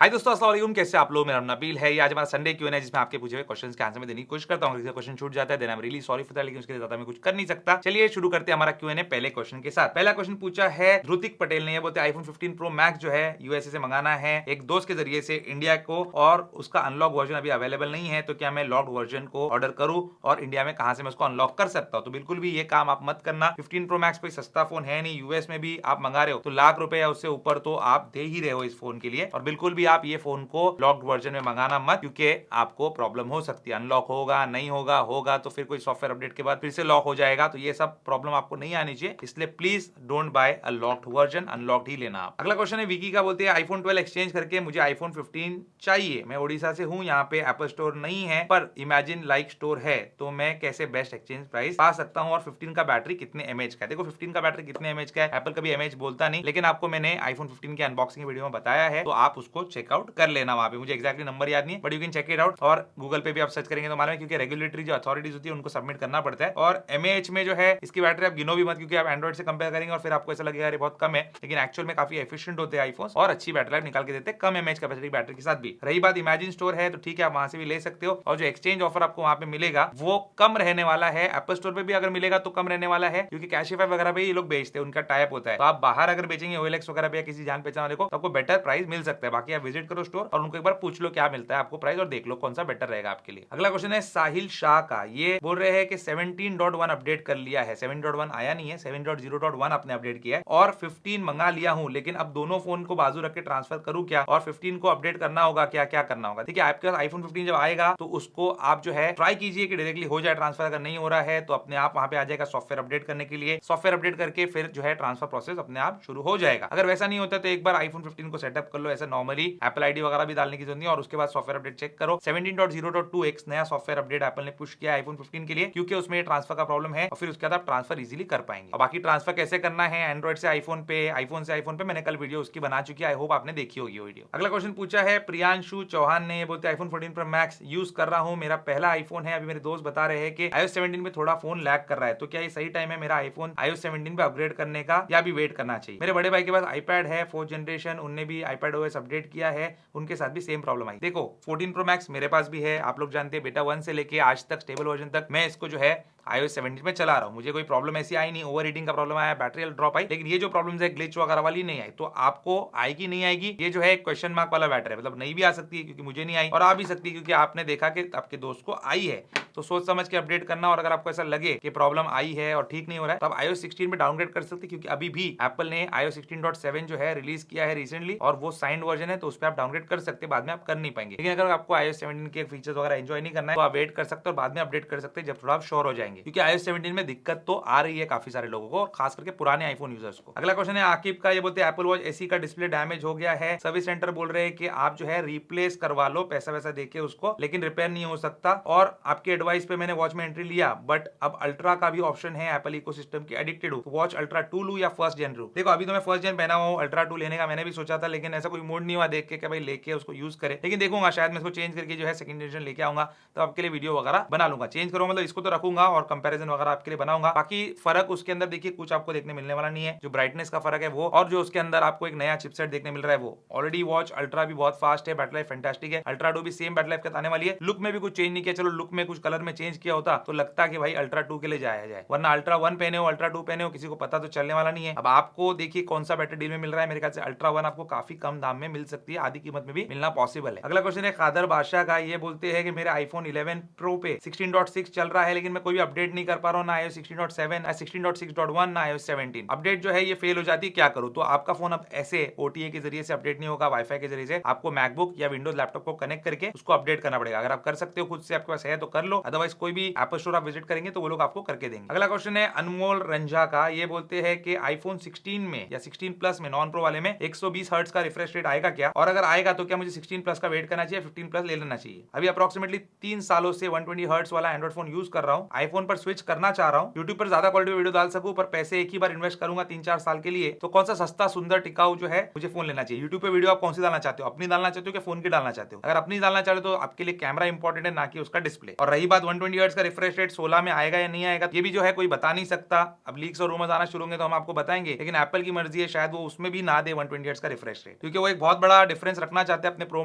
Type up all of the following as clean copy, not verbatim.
हाय दोस्तों, अस्सलाम वालेकुम। कैसे आप लोग? मेरा नाम नबील है। ये आज हमारा संडे क्यूएन है जिसमें आपके पूछे हुए क्वेश्चंस के आंसर में देने की कोशिश करता हूँ। अगर क्वेश्चन छूट जाता है then I am really sorry for that, लेकिन उसके लिए ज्यादा मैं कुछ कर नहीं सकता। चलिए शुरू करते हैं हमारा क्यूएन पहले क्वेश्चन के साथ। पहला क्वेश्चन पूछा है ध्रुतिक पटेल ने। ये बोलते हैं आईफोन 15 प्रो मैक्स जो है यूएसए से मंगाना है एक दोस्त के जरिए से इंडिया को, और उसका अनलॉक वर्जन अभी अवेलेबल नहीं है, तो क्या मैं लॉक्ड वर्जन को ऑर्डर करूँ और इंडिया में कहां से मैं उसको अनलॉक कर सकता हूँ? तो बिल्कुल भी ये काम आप मत करना। 15 प्रो मैक्स कोई सस्ता फोन है नहीं। यूएस में भी आप मंगा रहे हो तो लाख रुपए या उससे ऊपर तो आप दे ही रहे हो इस फोन के लिए, और बिल्कुल भी आप ये फोन को लॉक्ड वर्जन में मंगाना मत, क्योंकि आपको प्रॉब्लम हो सकती है। अनलॉक होगा नहीं होगा तो फिर कोई सॉफ्टवेयर अपडेट के बाद फिर से लॉक हो जाएगा, तो ये सब प्रॉब्लम आपको नहीं आनी चाहिए। इसलिए please don't buy a locked version, unlocked ही लेना आप। अगला क्वेश्चन है विकी का। बोलते हैं आईफोन 12 एक्सचेंज करके मुझे आईफोन 15 चाहिए। मैं ओडिशा से हूँ, यहाँ पे एप्पल स्टोर नहीं है पर इमेजिन लाइक स्टोर है, तो मैं कैसे बेस्ट एक्सचेंज प्राइस पा सकता हूँ? और 15 का बैटरी कितने एमएच का है? देखो 15 का बैटरी कितने एमएच का है, एप्पल कभी एमएच बोलता नहीं, लेकिन आपको मैंने आईफोन 15 के अनबॉक्सिंग वीडियो में बताया है, तो आप उसको चेकआउट कर लेना। वहां पे मुझे एक्जैक्टली नंबर याद नहीं है but you can check it out, और गूगल पे भी आप सर्च करेंगे तो मालूम है, क्योंकि रेगुलेटरी जो अथॉरिटीज होती है उनको सबमिट करना पड़ता है। और एमएएच में जो है इसकी बैटरी आप गिनो भी मत, क्योंकि आप एंड्रॉइड से कंपेयर करेंगे और फिर आपको ऐसा लगेगा अरे बहुत कम है, लेकिन एक्चुअल में काफी एफिशिएंट होते हैं आईफोन और अच्छी बैटरी लाइफ निकाल के देते हैं कम एमएएच कैपेसिटी बैटरी के साथ भी। रही बात इमेजिन स्टोर है तो ठीक है, आप वहां से भी ले सकते हो, और जो एक्सचेंज ऑफर आपको वहां पे मिलेगा वो कम रहने वाला है। एप्पल स्टोर पे भी अगर मिलेगा तो कम रहने वाला है, क्योंकि कैशिफाई वगैरह पे ये लोग बेचते हैं, उनका टाइप होता है। तो आप बाहर अगर बेचेंगे ओएलएक्स वगैरह पे किसी जान पहचान वाले को, तो आपको बेटर प्राइस मिल सकता है। बाकी आप विजिट करो स्टोर और उनको एक बार पूछ लो क्या मिलता है आपको प्राइस, और देख लो कौन सा बेटर रहेगा आपके लिए। अगला क्वेश्चन है साहिल शाह का। ये बोल रहे हैं कि 17.1 अपडेट कर लिया है। 7.1 आया नहीं है, 7.0.1 आपने अपडेट किया है, और 15 मंगा लिया हूं, लेकिन अब दोनों फोन को बाजू रख के ट्रांसफर करूं क्या? और 15 को अपडेट करना होगा क्या? क्या करना होगा? ठीक है, आपके पास आईफोन 15 जब आएगा तो उसको आप जो है ट्राई कीजिए कि डायरेक्टली हो जाए ट्रांसफर। अगर नहीं हो रहा है तो अपने आप वहां पे आ जाएगा सॉफ्टवेयर अपडेट करने के लिए। सॉफ्टवेयर अपडेट करके फिर जो है ट्रांसफर प्रोसेस अपने आप शुरू हो जाएगा। अगर वैसा नहीं होता तो एक बार आईफोन 15 को सेटअप कर लो ऐसा नॉर्मली, एप्पल आईडी वगैरह भी डालने की जरूरत नहीं है, और उसके बाद सॉफ्टवेयर अपडेट चेक करो। 17.0.2 एक नया सॉफ्टवेयर अपडेट एप्पल ने पुश किया आईफोन 15 के लिए, क्योंकि उसमें ट्रांसफर का प्रॉब्लम है, और फिर उसके बाद आप ट्रांसफर इजीली कर पाएंगे। और बाकी ट्रांसफर कैसे करना है एंड्रॉइड से आईफोन पे, आईफोन से आईफोन पे, मैंने कल वीडियो उसकी बना चुकी है, आई होप आपने देखी होगी वीडियो। अगला क्वेश्चन पूछा है प्रियांशु चौहान ने। ये बोलते हैं आईफोन 14 प्रो मैक्स यूज कर रहा हूं, मेरा पहला आईफोन है। अभी मेरे दोस्त बता रहे हैं कि iOS 17 में थोड़ा फोन लैग कर रहा है, तो क्या ये सही टाइम है मेरा आईफोन iOS 17 पे अपग्रेड करने का, या भी वेट करना चाहिए? मेरे बड़े भाई के पास आईपैड है 4th जनरेशन, उनने भी आईपैड ओएस अपडेट किया है, उनके साथ भी सेम प्रॉब्लम आई। देखो 14 प्रो मैक्स मेरे पास भी है, आप लोग जानते हैं बेटा 1 से लेके आज तक स्टेबल वर्जन तक मैं इसको जो है iOS 17 में चला रहा हूं। मुझे कोई प्रॉब्लम ऐसी आई नहीं, ओवर हीटिंग का प्रॉब्लम आया, बैटरी ड्रॉप आई, लेकिन ये जो प्रॉब्लम्स है ग्लिच वगैरह वाली नहीं आई। तो आपको आएगी नहीं आएगी ये जो है क्वेश्चन मार्क वाला बैटर है, मतलब नहीं भी आ सकती है क्योंकि मुझे नहीं आई, और आ भी सकती है क्योंकि आपने देखा कि आपके दोस्त को आई है। तो सोच समझ के अपडेट करना, और अगर आपको ऐसा लगे कि प्रॉब्लम आई है और ठीक नहीं हो रहा है तो आप iOS 16 में डाउनग्रेड कर सकते हैं, क्योंकि अभी भी एप्पल ने iOS 16.7 जो है रिलीज किया है रिसेंटली, और वो साइंड वर्जन है, तो उस पर आप डाउनग्रेड कर सकते हैं, बाद में आप कर नहीं पाएंगे। लेकिन अगर आपको iOS 17 के फीचर्स वगैरह एंजॉय नहीं करना है तो आप वेट कर सकते हो, और बाद में अपडेट कर सकते हैं जब थोड़ा आप श्योर हो जाएंगे, क्योंकि iOS 17 में दिक्कत तो आ रही है काफी सारे लोगों को, और खास करके पुराने आईफोन यूजर्स को। अगला क्वेश्चन है आकिब का। ये बोलते हैं एप्पल वॉच एसी का डिस्प्ले डैमेज हो गया है, सर्विस सेंटर बोल रहे हैं कि आप जो है रिप्लेस करवा लो पैसा वैसा देके उसको, लेकिन रिपेयर नहीं हो सकता। और आपके एडवाइस पे मैंने वॉच में एंट्री लिया, बट अब अल्ट्रा का भी ऑप्शन है, एप्पल इकोसिस्टम की एडिक्टेड हूं, वॉच अल्ट्रा 2 लूं या फर्स्ट जेन लूं? देखो अभी तो मैं फर्स्ट जेन पहना हुआ हूं, अल्ट्रा 2 लेने का मैंने भी सोचा था, लेकिन ऐसा कोई मूड नहीं हुआ देख के कि भाई लेके उसको यूज करे, लेकिन देखूंगा शायद मैं इसको चेंज करके जो है सेकंड जनरेशन लेके आऊंगा, तो आपके लिए वीडियो वगैरह बना लूंगा। चेंज करूंगा मतलब इसको तो रखूंगा और कंपैरिजन वगैरह आपके लिए बनाऊंगा। बाकी फर्क उसके अंदर देखिए कुछ आपको देखने मिलने वाला नहीं है, जो ब्राइटनेस का फर्क है वो, और जो उसके अंदर आपको एक नया चिपसेट देखने मिल रहा है वो। ऑलरेडी वॉच अल्ट्रा भी बहुत फास्ट है, बैटरी लाइफ फैंटास्टिक है, अल्ट्रा 2 भी सेम बैटरी लाइफ के आने वाली है। लुक में भी कुछ चेंज नहीं किया, चलो लुक में कुछ कलर में चेंज किया होता तो लगता कि भाई अल्ट्रा 2 के लिए जाया जाए, वरना अल्ट्रा 1 पहने हो अल्ट्रा 2 पहने हो किसी को पता तो चलने वाला नहीं है। अब आपको देखिए कौन सा बेटर डील में मिल रहा है, मेरे ख्याल से अल्ट्रा 1 आपको काफी कम दाम में मिल सकती है, आधी कीमत में भी मिलना पॉसिबल है। अगला क्वेश्चन है खादर बादशाह का। ये बोलते हैं कि मेरे आईफोन 11 प्रो पे 16.6 चल रहा है, लेकिन मैं कोई भी अपडेट नहीं कर पा रहा हूँ, ना iOS 16.7 ना 16.6.1 ना iOS 17 अपडेट जो है ये फेल हो जाती है, क्या करूँ? तो आपका फोन अब ऐसे OTA के जरिए से अपडेट नहीं होगा, वाईफाई के जरिए से आपको मैकबुक या विंडोज लैपटॉप को कनेक्ट करके उसको अपडेट करना पड़ेगा। अगर आप कर सकते हो खुद से, आपके पास है तो कर लो, अदरवाइज कोई भी एप्पल स्टोर आप विजिट करेंगे तो वो लोग आपको करके देंगे। अगला क्वेश्चन है अनमोल रंझा का। ये बोलते हैं कि आईफोन 16 में या 16 प्लस में नॉन प्रो वाले में 120 हर्ट्ज का रिफ्रेश रेट आएगा क्या, और अगर आएगा तो क्या मुझे 16 प्लस का वेट करना चाहिए, 15 प्लस ले लेना चाहिए? अभी अप्रोक्सीमेटली 3 सालों से 120 हर्ट्ज वाला एंड्रॉइड फोन यूज कर रहा हूँ, आईफोन पर स्विच करना चाह रहा हूँ, यूट्यूब पर ज्यादा क्वालिटी वीडियो डाल सकूं, पर पैसे एक ही बार इन्वेस्ट करूंगा 3-4 साल के लिए, तो कौन सा सस्ता सुंदर टिकाऊ जो है मुझे फोन लेना चाहिए? यूट्यूब पे वीडियो आप कौन सी डालना चाहते हो, अपनी डालना चाहते हो कि फोन की डालना चाहते हो? अगर अपनी डालना चाहते हो तो आपके लिए कैमरा इंपॉर्टेंट है, ना कि उसका डिस्प्ले। और रही बात 120 हर्ट्ज का रिफ्रेश रेट 16 में आएगा या नहीं आएगा, ये भी जो है कोई बता नहीं सकता। अब लीक्स और रूमर्स आना शुरू होंगे तो हम आपको बताएंगे, लेकिन एप्पल की मर्जी है, शायद वो उसमें भी ना दे 120 हर्ट्ज का रिफ्रेश रेट, क्योंकि वो एक बहुत बड़ा डिफरेंस रखना चाहते हैं अपने प्रो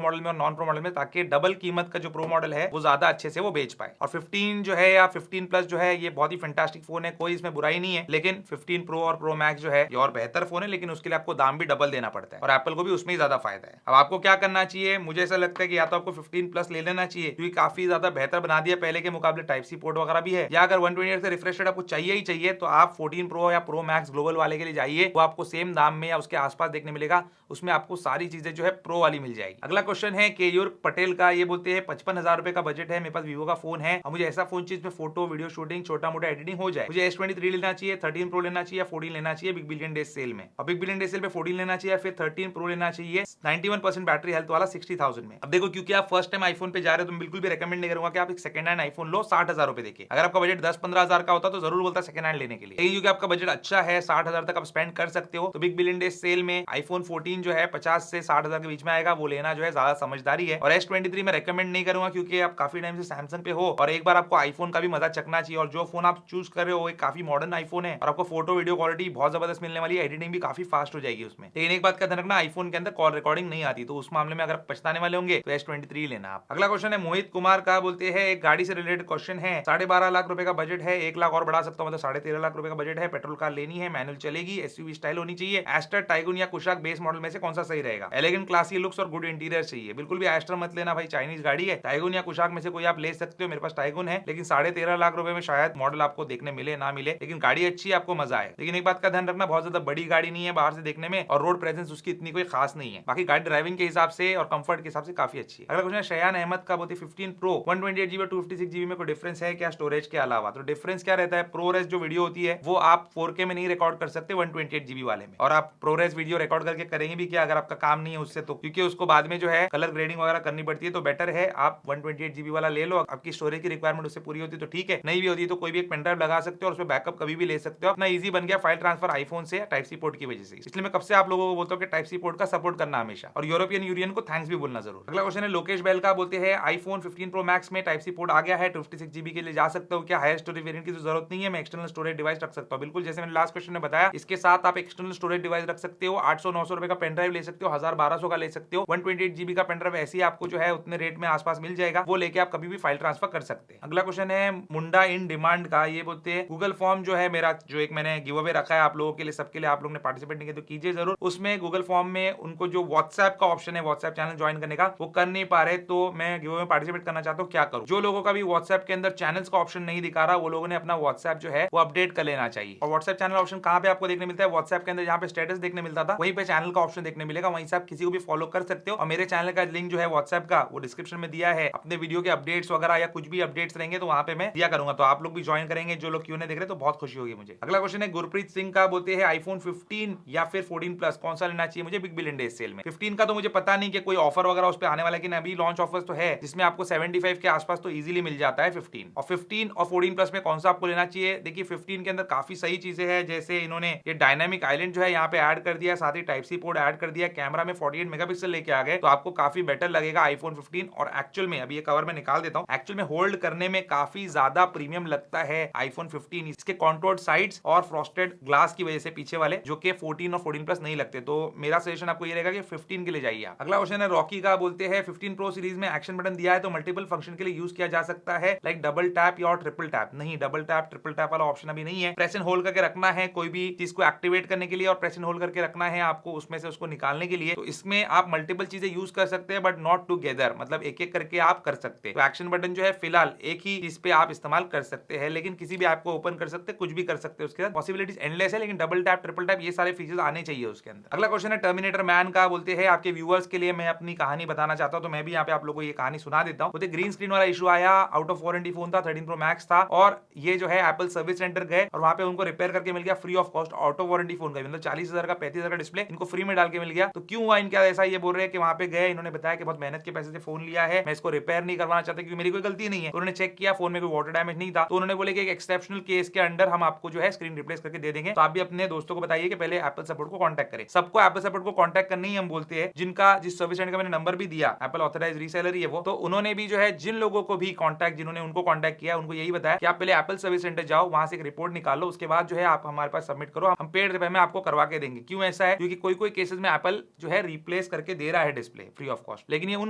मॉडल में और नॉन प्रो मॉडल में, ताकि डबल कीमत का जो प्रो मॉडल है वो ज्यादा अच्छे से वो बेच पाए। और 15 जो है या 15 प्लस जो है ये बहुत ही फैंटास्टिक फोन है, कोई इसमें बुराई नहीं है, लेकिन 15 प्रो और प्रो मैक्स जो है ये और बेहतर फोन है, लेकिन उसके लिए आपको दाम भी डबल देना पड़ता है और एप्पल को भी उसमें ही ज्यादा फायदा है। अब आपको क्या करना चाहिए, मुझे ऐसा लगता है कि या तो आपको 15 प्लस ले लेना चाहिए क्योंकि काफी ज्यादा बेहतर बना दिया पहले के मुकाबले, टाइप सी पोर्ट वगैरह भी है, या अगर 128 से रिफ्रेश रेट आपको चाहिए ही चाहिए तो आप 14 प्रो या प्रो मैक्स ग्लोबल वाले के लिए जाइए, वो आपको सेम दाम में या उसके आसपास देखने मिलेगा, उसमें आपको सारी चीजें जो है प्रो वाली मिल जाएगी। अगला क्वेश्चन है केयूर पटेल का, ये बोलते हैं 55,000 रुपए का बजट है, मेरे पास वीवो का फोन है और मुझे ऐसा फोन चाहिए जिसमें फोटो वीडियो शूटिंग छोटा मोटा एडिटिंग हो जाए। मुझे S23 लेना चाहिए, 13 प्रो लेना चाहिए, 14 लेना चाहिए बिग बिलियन डेज सेल में, और बिग बिलियन डेज सेल पे 14 लेना चाहिए, फिर 13 प्रो लेना चाहिए 91% बैटरी हेल्थ वाला 60,000 में। अब देखो क्योंकि आप फर्स्ट टाइम आईफोन पे जा रहे हो तो मैं बिल्कुल भी रेकमेंड नहीं करूंगा कि आप एक सेकंड हैंड आईफोन लो 60,000 रुपए देके। अगर आपका बजट 10-15,000 का होता तो जरूर बोलता सेकंड हैंड लेने के लिए, क्योंकि आपका बजट अच्छा है, 60,000 तक आप स्पेंड कर सकते हो, तो बिग बिलियन डेज सेल में आईफोन 14 जो है 50 से 60,000 के बीच में आएगा, वो लेना जो है ज्यादा समझदारी है। और S23 में रेकमेंड नहीं करूंगा क्योंकि आप काफी टाइम से सैमसंग पे हो और एक बार आपको आईफोन का भी मजा चखना चाहिए, और जो फोन आप चूज कर रहे हो एक काफी मॉडर्न आईफोन है और आपको फोटो वीडियो क्वालिटी बहुत जबरदस्त मिलने वाली है, एडिटिंग भी काफी फास्ट हो जाएगी उसमें। लेकिन एक बात का ध्यान रखना, आईफोन के अंदर कॉल रिकॉर्डिंग नहीं आती, तो उस मामले में अगर पछताने वाले होंगे तो S23 लेना आप। अगला क्वेश्चन है मोहित कुमार का, बोलते हैं एक गाड़ी से रिलेटेड क्वेश्चन है, 12.5 लाख रुपए का बजट है, 1 लाख और बढ़ा सकता हूं, मतलब 13.5 लाख रुपए का बजट है, पेट्रोल कार लेनी है, मैनुअल चलेगी, SUV स्टाइल होनी चाहिए, एस्टर टाइगुन या कुशाक बेस मॉडल में से कौन सा सही रहेगा? एलिगेंट क्लासी लुक्स और गुड इंटीरियर चाहिए, बिल्कुल भी एस्टर मत लेना भाई, चाइनीज गाड़ी है। टाइगुन या कुशाक में से कोई आप ले सकते हो, मेरे पास टाइगुन है, लेकिन 13.5 लाख रुपए में शायद मॉडल आपको देखने मिले ना मिले, लेकिन गाड़ी अच्छी है, आपको मजा आए। लेकिन एक बात का ध्यान रखना, बहुत ज्यादा बड़ी गाड़ी नहीं है बाहर से देखने में, और रोड प्रेजेंस उसकी इतनी कोई खास नहीं है, बाकी गाड़ी ड्राइविंग के हिसाब से और कंफर्ट के हिसाब से काफी अच्छी है। अगला क्वेश्चन है शयान अहमद का, बोलते 15 प्रो 128GB और 256GB में कोई डिफरेंस है क्या स्टोरेज के अलावा? तो डिफरेंस क्या रहता है, प्रोरेस जो वीडियो होती है वो आप 4K में नहीं रिकॉर्ड कर सकते 128GB वाले में, और आप प्रोरेस वीडियो रिकॉर्ड करके करेंगे भी क्या अगर आपका काम नहीं है उससे, तो क्योंकि उसको बाद में जो है कलर ग्रेडिंग वगैरह करनी पड़ती है, तो बेटर है आप 128GB वाला ले लो, आपकी स्टोरेज की रिक्वायरमेंट उससे पूरी होती है तो ठीक है, नहीं भी होती तो कोई भी एक पेन ड्राइव लगा सकते हो और उसमें बैकअप कभी भी ले सकते हो। अपना इजी बन गया फाइल ट्रांसफर आईफोन से टाइप सी पोर्ट की वजह से, इसलिए मैं कब से आप लोगों को बोलता हूं कि टाइप सी पोर्ट का सपोर्ट करना हमेशा, और यूरोपियन यूनियन को थैंक्स भी बोलना जरूर। अगला क्वेश्चन है लोकेश बैल का, बोलते हैं आईफोन 15 प्रो मैक्स में टाइप सी पोर्ट आ गया है, 256GB के लिए जा सकता हूं क्या? हायर स्टोरेज वेरिएंट की तो जरूरत नहीं है, मैं एक्सटर्नल स्टोरेज डिवाइस रख सकता हूं। बिल्कुल, जैसे मैंने लास्ट क्वेश्चन में बताया, इसके साथ आप एक्सटर्नल स्टोरेज डिवाइस रख सकते हो, 800-900 रुपए का पेन ड्राइव ले सकते हो, 1000-1200 का ले सकते हो, 128GB का पेन ड्राइव ऐसे ही आपको जो है उतने रेट में आसपास मिल जाएगा, वो लेके आप कभी भी फाइल ट्रांसफर कर सकते हैं। अगला क्वेश्चन है मुंडा इन डिमांड का, ये बोलते हैं गूगल फॉर्म जो है मेरा, जो एक मैंने गिव अवे रखा है आप लोगों के लिए, सबके लिए, आप लोगों ने पार्टिसिपेट नहीं किया तो कीजिए जरूर। उसमें गूगल फॉर्म में उनको जो व्हाट्सएप का ऑप्शन है, व्हाट्सएप चैनल ज्वाइन करने का, वो कर नहीं पा रहे, तो मैं गिव अवे में पार्टिसिपेट करना चाहता हूँ, क्या करूँ? जो लोगों का भी व्हाट्सएप के अंदर चैनल्स का ऑप्शन नहीं दिखा रहा, वो लोगों ने अपना व्हाट्सएप जो है वो अपडेट कर लेना चाहिए। और व्हाट्सएप चैनल ऑप्शन कहाँ पे आपको देखने मिलता है? व्हाट्सएप के अंदर जहाँ पे स्टेटस देखने मिलता था वहीं पे चैनल का ऑप्शन देखने मिलेगा, वहीं से आप किसी को भी फॉलो कर सकते हो। और मेरे चैनल का लिंक जो है व्हाट्सएप का वो डिस्क्रिप्शन में दिया है, अपने वीडियो के अपडेट्स वगैरह या कुछ भी अपडेट्स रहेंगे तो वहां पे मैं दिया करूंगा, तो आप लोग भी ज्वाइन करेंगे, जो लोग Q&A देख रहे हैं तो बहुत खुशी होगी मुझे। अगला क्वेश्चन है गुरप्रीत सिंह का, बोलते हैं आईफोन 15 या फिर 14 प्लस कौन सा लेना चाहिए मुझे बिग बिलियन डेज सेल में? 15 का तो मुझे पता नहीं कि कोई ऑफर वगैरह उस पर आने वाला है, लेकिन अभी लॉन्च ऑफर्स तो है जिसमें आपको 75 के आसपास तो इजीली मिल जाता है 15 और 14 प्लस में कौन सा आपको लेना चाहिए? देखिए 15 के अंदर काफी सही चीजें हैं, जैसे इन्होंने ये डायनामिक आइलैंड जो है यहाँ पे ऐड कर दिया, साथ ही टाइप सी पोर्ट ऐड कर दिया, कैमरा में 48 मेगापिक्सल लेके आ गए, तो आपको काफी बेटर लगेगा आईफोन 15। और एक्चुअल में अभी ये कवर में निकाल देता हूँ, एक्चुअल में होल्ड करने में काफी ज्यादा प्रीमियम लगता है आईफोन 15, इसके कॉन्टोर्ड साइड्स और फ्रॉस्टेड ग्लास की वजह से पीछे वाले, जो कि 14 और 14 प्लस नहीं लगते, तो मेरा सजेशन आपको ये रहेगा कि 15 के लिए जाइए। अगला क्वेश्चन है रॉकी का, बोलते हैं 15 प्रो सीरीज में एक्शन बटन दिया है तो मल्टीपल फंक्शन के लिए यूज किया जा सकता है, लाइक डबल टैप या ट्रिपल टैप? नहीं, डबल टैप ट्रिपल टैप वाला ऑप्शन अभी नहीं है, प्रेस एंड होल्ड करके रखना है कोई भी चीज को एक्टिवेट करने के लिए, और प्रेस एंड होल्ड करके रखना है आपको उसमें से उसको निकालने के लिए, तो इसमें आप मल्टीपल चीजें यूज कर सकते हैं बट नॉट टुगेदर, मतलब एक एक करके आप कर सकते हैं। तो एक्शन बटन जो है फिलहाल एक ही चीज पे आप इस्तेमाल कर सकते हैं, लेकिन किसी भी ऐप को ओपन कर सकते हैं, कुछ भी कर सकते हैं, उसके साथ पॉसिबिलिटीज एंडलेस है, लेकिन डबल टैप ट्रिपल टैप ये सारे फीचर्स आने चाहिए उसके अंदर। अगला क्वेश्चन है टर्मिनेटर मैन का, बोलते हैं आपके व्यूअर्स के लिए मैं अपनी कहानी बताना चाहता हूं, तो मैं भी यहाँ पे आप लोगों को ये कहानी सुना देता हूं। बोलते ग्रीन स्क्रीन वाला इशू आया, आउट ऑफ वारंटी फोन था, 13 प्रो मैक्स था, और ये जो है एप्पल सर्विस सेंटर गए और वहां पे उनको रिपेयर करके मिल गया free of cost, out of warranty phone का, मतलब 40,000 का 35,000 का डिस्प्ले इनको फ्री में डाल के मिल गया। तो क्यों हुआ इनका ऐसा? ये बोल रहे हैं कि वहां पे गए, इन्होंने बताया कि बहुत मेहनत के पैसे से फोन लिया है, मैं इसको रिपेयर नहीं करवाना चाहता क्योंकि मेरी कोई गलती नहीं है। तो उन्होंने चेक किया, फोन में कोई वाटर डैमेज नहीं था, तो उन्होंने बोले कि एक एक्सेप्शनल केस के अंडर हम आपको जो है स्क्रीन रिप्लेस करके दे देंगे। तो आप भी अपने दोस्तों को बताइए कि पहले एप्पल सपोर्ट को कांटेक्ट करें। सबको एप्पल सपोर्ट को कांटेक्ट करने ही हम बोलते हैं, जिनका जिस सर्विस सेंटर का मैंने नंबर भी दिया, एप्पल ऑथराइज्ड रीसेलर ही है वो, तो उन्होंने भी जो है जिन लोगों को भी कांटेक्ट, जिन्होंने उनको कांटेक्ट किया, उनको यही बताया कि आप पहले एप्पल सर्विस सेंटर जाओ, वहां से एक रिपोर्ट निकालो, उसके बाद जो है आप हमारे पास सबमिट करो, हम पेड पे में आपको करवा के देंगे। क्यों ऐसा है? क्योंकि कोई कोई केसेस में एप्पल जो है रिप्लेस रिप्लेस करके दे रहा है डिस्प्ले फ्री ऑफ कॉस्ट, लेकिन ये उन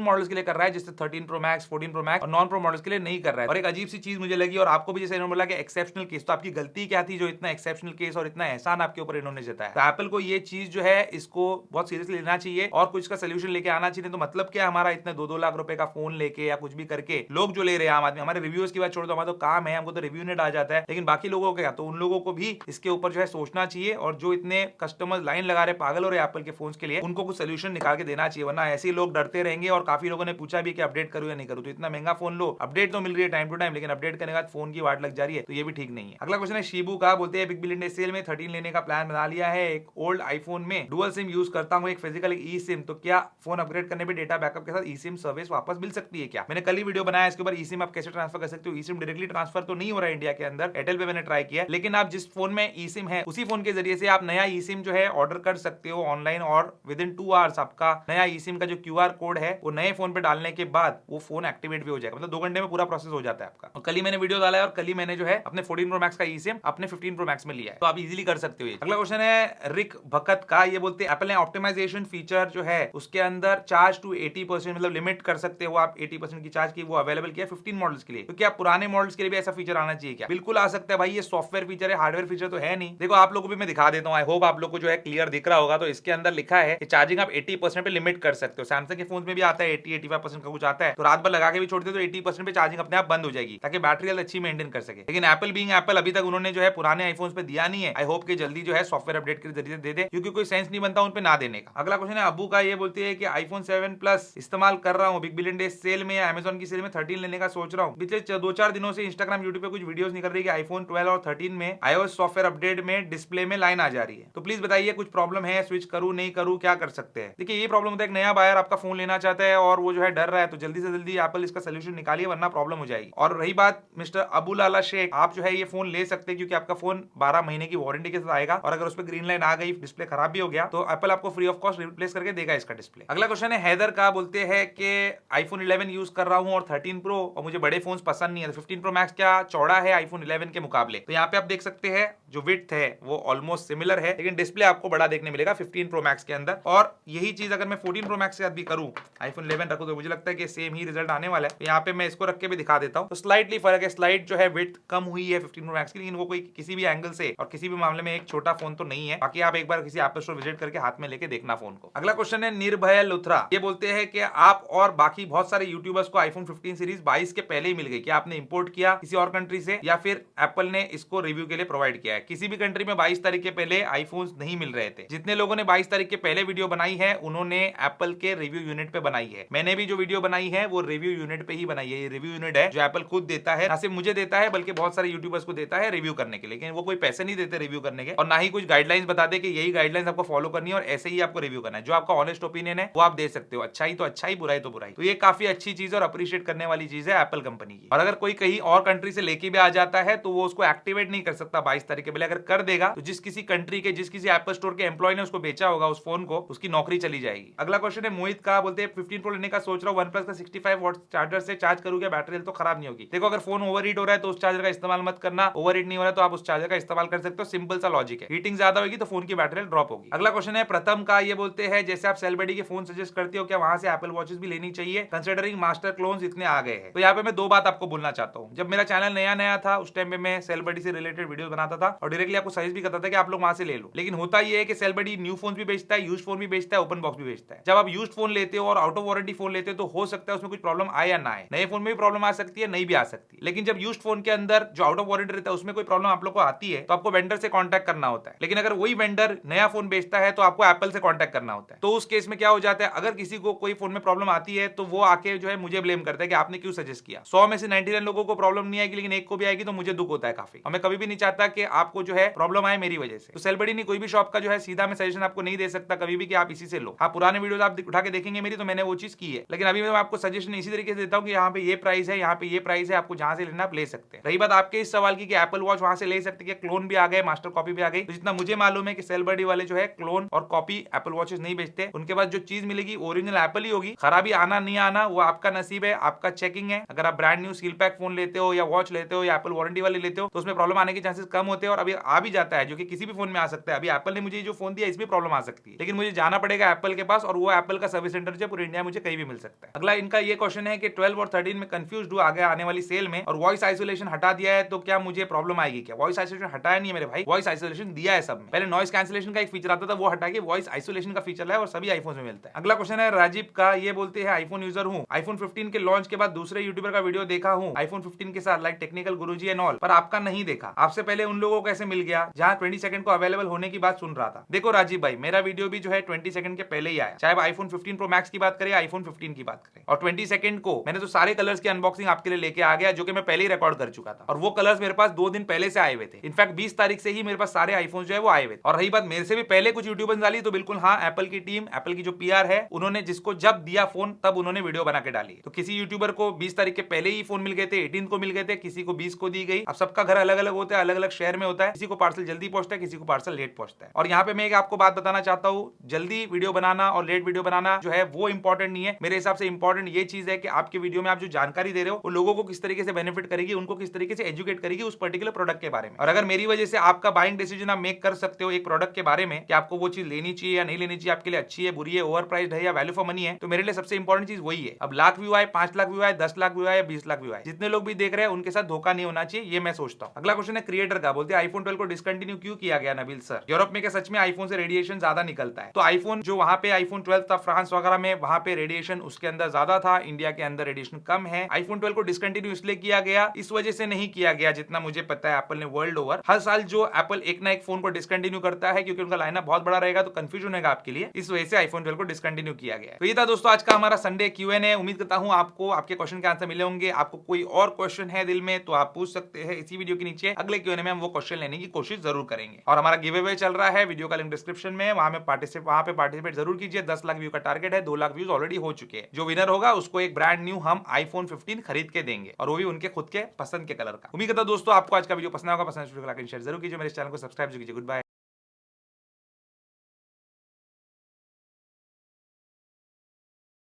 मॉडल्स के लिए कर रहा है जिससे 13 प्रो मैक्स, 14 प्रो मैक्स और नॉन प्रो मॉडल्स के लिए नहीं कर रहा है। और एक अजीब सी चीज मुझे लगी, और आपको भी जैसे इन्होंने बोला कि एक्सेप्शनल केस, तो आपकी गलती क्या थी जो इतना एक्सेप्शनल केस और इतना एहसान आपके ऊपर इन्होंने जताया? तो एप्पल को ये चीज जो है इसको बहुत सीरियसली लेना चाहिए और कुछ का सोल्यूशन लेके आना चाहिए। तो मतलब क्या, हमारा इतने 2-2 लाख रुपए का फोन लेके या कुछ भी करके लोग जो ले रहे हैं आम आदमी, हमारे रिव्यूज की बात छोड़ दो, हमारा तो काम है, हमको तो रिव्यू नेट आ जाता है, लेकिन बाकी लोगों को क्या, तो उन लोगों को भी इसके ऊपर जो है सोचना चाहिए, और जो इतने कस्टमर्स लाइन लगा रहे पागल हो रहे एप्पल के फोन के लिए, उनको कुछ सोल्यूशन निकाल के देना चाहिए, वरना ऐसे ही लोग डरते रहेंगे। और काफी लोगों ने पूछा भी कि अपडेट करूं या नहीं करूं, तो इतना महंगा फोन लो, अपडेट तो मिल रही है टाइम टू टाइम, लेकिन अपडेट करने के बाद फोन की वाट लग जा रही है, तो ये भी ठीक नहीं है। अगला क्वेश्चन है शिबू का, बोलते हैं बिग बिलियन डे सेल में 13 लेने का प्लान बना लिया है, एक ओल्ड आईफोन में डुअल सिम यूज करता हूं, एक फिजिकल एक ई सिम, तो क्या फोन अपग्रेड करने पे डेटा बैकअप के साथ ई सिम सर्विस वापस मिल सकती है क्या? मैंने कल ही वीडियो बनाया इसके ऊपर, ई सिम आप कैसे ट्रांसफर कर सकते हो। ई सिम डायरेक्टली ट्रांसफर तो नहीं हो रहा है इंडिया के अंदर, एयरटेल पे मैंने ट्राई किया, लेकिन आप जिस फोन में ई सिम है उसी फोन के जरिए से आप नया ई सिम जो है ऑर्डर कर सकते हो ऑनलाइन, और विद इन 2 आवर्स आपका नया ई सिम का जो QR कोड है वो नए फोन पे डालने के बाद वो फोन एक्टिवेट भी हो जाएगा, मतलब 2 घंटे में पूरा प्रोसेस हो जाता है आपका। और कल ही मैंने वीडियो डाला है, और कल ही मैंने जो है अपने 14 प्रो मैक्स का ई सिम अपने 15 प्रो मैक्स में लिया है, तो आप इजीली कर सकते हो ये। अगला क्वेश्चन है रिक भकत का, ये बोलते हैं एप्पल ने ऑप्टिमाइजेशन फीचर जो है उसके अंदर चार्ज टू 80%, मतलब लिमिट कर सकते हो आप 80% की चार्ज की, वो अवेलेबल किया 15 मॉडल्स के लिए, तो क्या पुराने मॉडल्स के लिए भी ऐसा फीचर आना चाहिए क्या? बिल्कुल आ सकता है भाई, ये सॉफ्टवेयर फीचर है, हार्डवेयर फीचर तो है नहीं। देखो आप लोगों को भी मैं दिखा देता हूं, आई होप आप लोग को जो है क्लियर दिख रहा होगा, तो इसके अंदर लिखा है कि चार्जिंग आप 80% पे लिमिट कर सकते हो। सैमसंग के फोन में भी आता है 80-85% का कुछ आता है, तो रात भर लगा के भी छोड़ दे तो 80% पे चार्जिंग अपने आप बंद हो जाएगी, ताकि बैटरी हेल्थ अच्छी मेंटेन कर सके। लेकिन एप्पल बीइंग एप्पल अभी तक उन्होंने जो है पुराने आईफोन्स पे दिया नहीं है, आई होप कि जल्दी जो है सॉफ्टवेयर अपडेट के जरिए दे दे, क्योंकि कोई सेंस नहीं बनता उन पे ना देने का। अगला क्वेश्चन है अबू का, ये बोलती है कि आईफोन 7 प्लस इस्तेमाल कर रहा हूँ, बिग बिलियन डे सेल में या अमेजॉन की सेल में 13 लेने का सोच रहा हूँ। पिछले 2-4 दिनों से इंस्टाग्राम यूट्यूब पे कुछ वीडियोस निकल रही है कि आईफोन 12 और 13 में iOS सॉफ्टवेयर अपडेट में डिस्प्ले में लाइन आ जा रही है, तो प्लीज बताइए कुछ प्रॉब्लम है, स्विच करूं नहीं करूं, क्या कर सकते हैं? देखिए ये प्रॉब्लम होता है, एक नया बायर आपका फोन लेना चाहता है और वो जो है डर रहा है, तो जल्दी से जल्दी एप्पल इसका सोल्यूशन निकालिए, वरना प्रॉब्लम हो जाएगी। और रही बात मिस्टर अबुल आला शेख, आप जो है ये फोन ले सकते हैं, क्योंकि आपका फोन 12 महीने की वारंटी के साथ आएगा, और अगर उस पर ग्रीन लाइन आ गई, डिस्प्ले खराब भी हो गया, तो एप्पल आपको फ्री ऑफ कॉस्ट रिप्लेस करके देगा इसका डिस्प्ले। अगला क्वेश्चन है हैदर का, बोलते हैं कि आईफोन 11 यूज कर रहा हूं और 13 प्रो, और मुझे बड़े फोन पसंद नहीं है, 15 प्रो मैक्स क्या चौड़ा है आईफोन 11 के मुकाबले? तो यहाँ पे आप देख सकते हैं जो विड्थ है वो ऑलमोस्ट सिमिलर है, लेकिन डिस्प्ले आपको बड़ा देखने मिलेगा 15 प्रो मैक्स के अंदर। और यही चीज अगर मैं 14 प्रो मैक्स के साथ भी करूं, आईफोन 11 रखूं, तो मुझे लगता है कि सेम ही रिजल्ट आने वाला है। यहाँ पे मैं इसको रख के भी दिखा देता हूं, तो स्लाइटली फर्क है, स्लाइट जो है विड्थ कम हुई है 15 प्रो मैक्स की, लेकिन वो कोई किसी भी एंगल से और किसी भी मामले में एक छोटा फोन तो नहीं है। बाकी आप एक बार किसी एप्पल स्टोर विजिट करके हाथ में लेके देखना फोन को। अगला क्वेश्चन है निर्भय लुथरा, ये बोलते हैं कि आप और बाकी बहुत सारे यूट्यूबर्स को आईफोन 15 सीरीज 22 के पहले ही मिल गई, क्या आपने इंपोर्ट किया किसी और कंट्री से, या फिर एप्पल ने इसको रिव्यू के लिए प्रोवाइड किया है? किसी भी कंट्री में 22 तारीख के पहले आईफोन्स नहीं मिल रहे थे। जितने लोगों ने 22 तारीख के पहले वीडियो बनाई है उन्होंने एप्पल के रिव्यू यूनिट पे बनाई है। मैंने भी जो वीडियो बनाई है वो रिव्यू यूनिट पे ही बनाई है। ये रिव्यू यूनिट है जो एप्पल खुद देता है, ना सिर्फ मुझे देता है बल्कि बहुत सारे यूट्यूबर्स को देता है रिव्यू करने के लिए, लेकिन वो कोई पैसे नहीं देते रिव्यू करने के, और ना ही कुछ गाइडलाइंस बताते कि यही गाइडलाइंस आपको फॉलो करनी है और ऐसे ही आपको रिव्यू करना है। जो आपका ऑनेस्ट ओपिनियन है वो आप दे सकते हो, अच्छाई तो अच्छाई, बुराई तो बुराई। तो ये काफी अच्छी चीज और अप्रिशिएट करने वाली चीज है एप्पल कंपनी की। और अगर कोई कहीं और कंट्री से लेके भी आ जाता है तो वो उसको एक्टिवेट नहीं कर सकता 22 तारीख के पहले। अगर कर देगा तो जिस किसी कंट्री के, जिस किसी एप्पल स्टोर के एम्प्लॉय ने उसको बेचा होगा उस फोन को, उसकी नौकरी चली जाएगी। अगला क्वेश्चन है मोहित का, बोलते हैं 15 प्रो लेने का सोच रहा हूं, OnePlus का 65 वॉट चार्जर से चार्ज करूं क्या, बैटरी हेल्थ तो खराब नहीं होगी? देखो अगर फोन ओवरहीट हो रहा है तो उस चार्जर का इस्तेमाल मत करना, ओवरहीट नहीं हो रहा है तो आप उस चार्जर का इस्तेमाल कर सकते हो, सिंपल सा लॉजिक है। हीटिंग ज्यादा होगी तो फोन की बैटरी हेल्थ ड्रॉप होगी। अगला क्वेश्चन है प्रथम का, ये बोलते हैं जैसे आप सेलबडी के फोन सजेस्ट करते हो क्या वहां से एप्पल वॉचेस भी लेनी चाहिए, कंसिडरिंग मास्टर क्लोन्स इतने आ गए हैं? तो यहाँ पे मैं दो बात आपको बोलना चाहता हूँ। जब मेरा चैनल नया नया था उस टाइम पे मैं सेलबडी से रिलेटेड वीडियो बनाता था और डायरेक्टली आपको सजेस्ट भी करता था कि आप लोग वहां से ले लो, लेकिन होता ये है कि सेलबडी न्यू फोन भी बेचता है, यूज्ड फोन भी बेचता है, ओपन बॉक्स भी बेचता है। जब आप यूज्ड फोन लेते हो और आउट ऑफ वारंटी फोन लेते हो तो हो सकता है उसमें कुछ प्रॉब्लम आए या ना आए, नए फोन में भी प्रॉब्लम आ सकती है, नहीं भी आ सकती है। लेकिन जब यूज्ड फोन के अंदर जो आउट ऑफ वारंटी रहता है उसमें कोई प्रॉब्लम आप लोग को आती है तो आपको वेंडर से कॉन्टैक्ट करना होता है। लेकिन अगर वही वेंडर नया फोन बेचता है तो आपको एप्पल से कॉन्टैक्ट करना होता है। तो उस केस में क्या हो जाता है, अगर किसी को कोई फोन में प्रॉब्लम आती है तो वो आके जो है मुझे ब्लेम करता है कि आपने क्यों सजेस्ट किया। 100 में से 99 लोगों को प्रॉब्लम नहीं आएगी, लेकिन एक को भी आएगी तो मुझे दुख होता है काफी, और मैं कभी भी नहीं चाहता कि आपको जो है प्रॉब्लम आए मेरी वजह से। तो सेलबडी नहीं, कोई भी शॉप का जो है सीधा मैं सजेशन आपको नहीं दे सकता कभी भी कि आप इसी से लो। हाँ, पुराने वीडियोस आप उठा के देखेंगे मेरी, तो मैंने वो चीज की है, लेकिन अभी मैं आपको सजेशन इसी तरीके से देता हूँ कि यहाँ पे ये प्राइस है, यहाँ पे ये प्राइस है, आपको जहां से लेना आप ले सकते हैं। रही बात आपके इस सवाल की कि एप्पल वॉच वहां से ले सकते हैं, क्लोन भी आ गए, मास्टर कॉपी भी आ गई, तो जितना मुझे मालूम है कि सेलबडी वाले जो है क्लोन और कॉपी एप्पल वॉचेस नहीं बेचते। उनके पास जो चीज मिलेगी ओरिजिनल एप्पल ही होगी। खराबी आना नहीं आना वो आपका नसीब है, आपका चेकिंग है। अगर आप brand new seal pack phone लेते हो या वॉच लेते हो या एप्पल वारंटी वाले लेते हो तो उसमें प्रॉब्लम आने के चांसेस कम होते हैं, और अभी आ भी जाता है जो कि किसी भी फोन में आ सकता है। अभी एप्पल ने मुझे जो फोन दिया इसमें प्रॉब्लम आ सकती है, लेकिन मुझे जाना पड़ेगा एप्पल के पास, और वो एप्पल का सर्विस सेंटर जो पूरे इंडिया में मुझे कहीं भी मिल सकता है। अगला इनका ये क्वेश्चन है कि 12 और 13 में कंफ्यूज हूं आगे आने वाली सेल में, और वॉइस आइसोलेशन हटा दिया है तो क्या मुझे प्रॉब्लम आएगी क्या? वॉइस आइसोलेशन हटाया नहीं है मेरे भाई, वॉइस आइसोलेशन दिया है सब में। पहले नॉइस कैंसिलेशन का एक फीचर आता था, वो हटा के वॉइस आइसोलेशन का फीचर है और सभी आईफोन में मिलता है। अगला क्वेश्चन है राजीव का, ये बोलते हैं आईफोन यूजर हूं, आईफोन 15 के लॉन्च के बाद दूसरे यूट्यूबर का वीडियो देखा हूं आईफोन 15 के साथ, like technical Guruji and all, पर आपका नहीं देखा। आपसे पहले उन लोगों को कैसे मिल गया जहां 20 सेकंड को अवेलेबल होने की बात सुन रहा था? देखो राजीव भाई, मेरा वीडियो भी जो है 20 सेकंड के पहले ही आया, चाहे आईफोन 15 प्रो मैक्स की बात करें, आईफोन 15 की बात करें। और 20 सेकंड को मैंने तो सारे कलर्स की अनबॉक्सिंग आपके लिए लेके आ गया, जो कि मैं पहले ही रिकॉर्ड कर चुका था, और वो कलर्स मेरे पास 2 दिन पहले से आए हुए थे। इनफैक्ट 20 तारीख से ही मेरे पास सारे आईफोन जो है वो आए हुए थे। और रही बात मेरे से भी पहले कुछ यूट्यूबर्स डाली, तो बिल्कुल हाँ, एप्पल की टीम, एप्पल की जो पीआर है, उन्होंने जिसको जब दिया फोन तब उन्होंने वीडियो बना के डाली। तो किसी यूट्यूबर को 20 तारीख के पहले ही फोन मिल गए थे, 18 को मिल गए थे, किसी को 20 को दी गई। अब सबका घर अलग अलग होता है, अलग अलग शहर में होता है, किसी को पार्सल जल्दी पहुंचता है, किसी को पार्सल लेट पहुंचता है। और यहाँ पे मैं एक आपको बात बताना चाहता हूँ, जल्दी वीडियो बनाना और लेट वीडियो बनाना जो है वो इंपॉर्टेंट नहीं है। मेरे हिसाब से इंपॉर्टेंट ये चीज है कि आपके वीडियो में आप जो जानकारी दे रहे हो वो लोगों को किस तरीके से बेनिफिट करेगी, उनको किस तरीके से एजुकेट करेगी उस पर्टिकुलर प्रोडक्ट के बारे में। और अगर मेरी वजह से आपका बाइंग डिसीजन आप मेक कर सकते हो एक प्रोडक्ट के बारे में कि आपको वो चीज लेनी चाहिए या नहीं लेनी चाहिए, आपके लिए अच्छी है, बुरी है, ओवर प्राइस्ड है या वैल्यू फॉर मनी है, तो मेरे लिए सबसे इंपॉर्टेंट चीज वही है। अब लाख व्यू आए, 5 लाख व्यू आए, 10 लाख व्यू आए, 20 लाख व्यू आए, जितने लोग भी देख रहे हैं उनके साथ धोखा नहीं होना चाहिए, ये मैं सोचता हूँ। अगला क्वेश्चन है क्रिएटर का, बोलते हैं आईफोन 12 को डिसकंटिन्यू क्यों किया गया नबील सर? यूरोप में क्या सच में आईफोन से रेडिएशन ज्यादा निकलता है? तो आईफोन जो वहां पे आईफोन 12 था फ्रांस वगैरह में, वहां पे रेडिएशन उसके अंदर ज्यादा था, इंडिया के अंदर रेडिएशन कम है। आईफोन 12 को डिसकंटिन्यू इसलिए किया गया, इस वजह से नहीं किया गया जितना मुझे पता है। एप्पल ने वर्ल्ड ओवर हर साल जो एप्पल एक ना एक फोन को डिसकंटिन्यू करता है, क्योंकि उनका लाइनअप बहुत बड़ा रहेगा तो कंफ्यूजन होगा आपके लिए, इस वजह से आईफोन 12 को डिसकंटिन्यू किया गया। तो ये था दोस्तों आज का हमारा संडे Q&A। उम्मीद करता हूं आपको आपके क्वेश्चन के आंसर मिले होंगे। आपको कोई और क्वेश्चन है दिल में तो आप पूछ सकते हैं इसी वीडियो के नीचे, अगले Q&A में हम वो क्वेश्चन लेने की कोशिश जरूर करेंगे। और हमारा गिव अवे चल रहा है, वीडियो का लिंक डिस्क्रिप्शन में, वहां पे पार्टिसिपेट जरूर कीजिए। 10 लाख व्यू का टारगेट है, 2 लाख व्यूज ऑलरेडी हो चुके हैं। जो विनर होगा उसको एक ब्रांड न्यू हम आईफोन 15 खरीद के देंगे, और वो भी उनके खुद के पसंद के कलर का। उम्मीद करता हूं दोस्तों आपको आज का वीडियो पसंद होगा। पसंद शेयर जरूर कीजिए, मेरे चैनल को सब्सक्राइब कीजिए। Good bye.